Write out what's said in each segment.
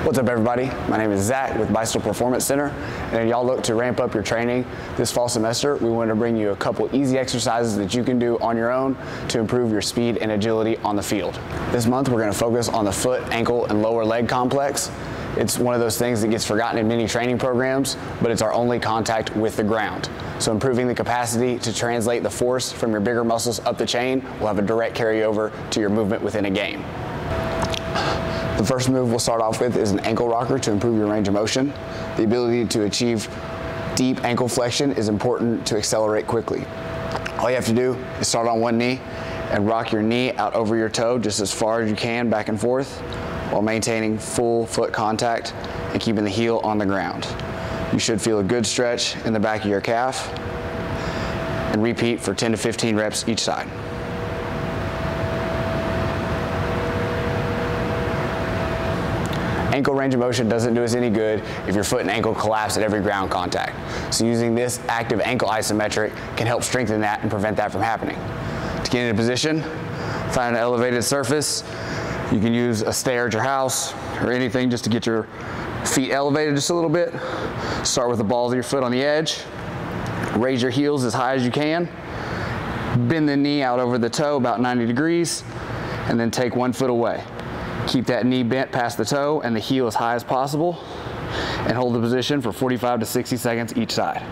What's up, everybody? My name is Zach with Bicycle Performance Center, and if y'all look to ramp up your training this fall semester, we want to bring you a couple easy exercises that you can do on your own to improve your speed and agility on the field. This month, we're going to focus on the foot, ankle, and lower leg complex. It's one of those things that gets forgotten in many training programs, but it's our only contact with the ground. So improving the capacity to translate the force from your bigger muscles up the chain will have a direct carryover to your movement within a game. The first move we'll start off with is an ankle rocker to improve your range of motion. The ability to achieve deep ankle flexion is important to accelerate quickly. All you have to do is start on one knee and rock your knee out over your toe just as far as you can back and forth while maintaining full foot contact and keeping the heel on the ground. You should feel a good stretch in the back of your calf, and repeat for 10 to 15 reps each side. Ankle range of motion doesn't do us any good if your foot and ankle collapse at every ground contact. So using this active ankle isometric can help strengthen that and prevent that from happening. To get into position, find an elevated surface. You can use a stair at your house or anything just to get your feet elevated just a little bit. Start with the balls of your foot on the edge. Raise your heels as high as you can. Bend the knee out over the toe about 90 degrees, and then take one foot away. Keep that knee bent past the toe and the heel as high as possible, and hold the position for 45 to 60 seconds each side.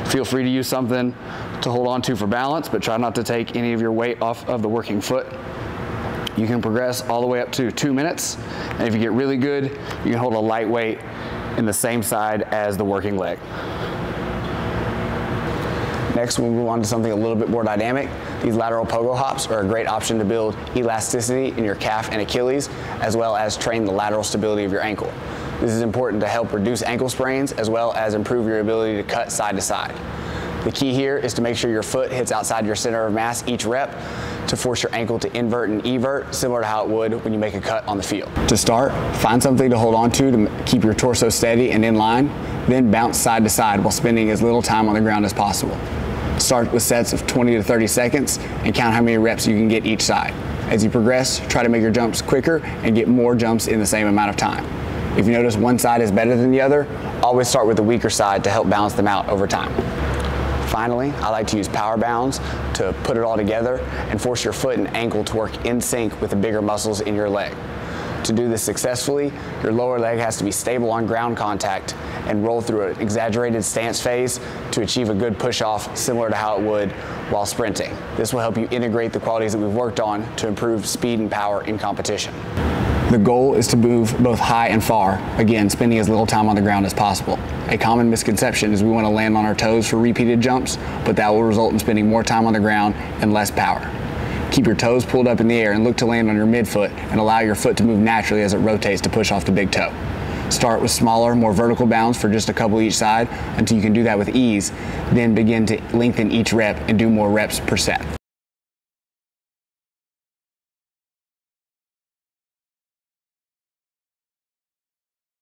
Feel free to use something to hold on to for balance, but try not to take any of your weight off of the working foot. You can progress all the way up to 2 minutes, and if you get really good, you can hold a light weight in the same side as the working leg. Next, we'll move on to something a little bit more dynamic. These lateral pogo hops are a great option to build elasticity in your calf and Achilles, as well as train the lateral stability of your ankle. This is important to help reduce ankle sprains, as well as improve your ability to cut side to side. The key here is to make sure your foot hits outside your center of mass each rep to force your ankle to invert and evert, similar to how it would when you make a cut on the field. To start, find something to hold on to keep your torso steady and in line, then bounce side to side while spending as little time on the ground as possible. Start with sets of 20 to 30 seconds and count how many reps you can get each side. As you progress, try to make your jumps quicker and get more jumps in the same amount of time. If you notice one side is better than the other, always start with the weaker side to help balance them out over time. Finally, I like to use power bounds to put it all together and force your foot and ankle to work in sync with the bigger muscles in your leg. To do this successfully, your lower leg has to be stable on ground contact and roll through an exaggerated stance phase to achieve a good push-off, similar to how it would while sprinting. This will help you integrate the qualities that we've worked on to improve speed and power in competition. The goal is to move both high and far, again, spending as little time on the ground as possible. A common misconception is we want to land on our toes for repeated jumps, but that will result in spending more time on the ground and less power. Keep your toes pulled up in the air and look to land on your midfoot and allow your foot to move naturally as it rotates to push off the big toe. Start with smaller, more vertical bounds for just a couple each side until you can do that with ease, then begin to lengthen each rep and do more reps per set.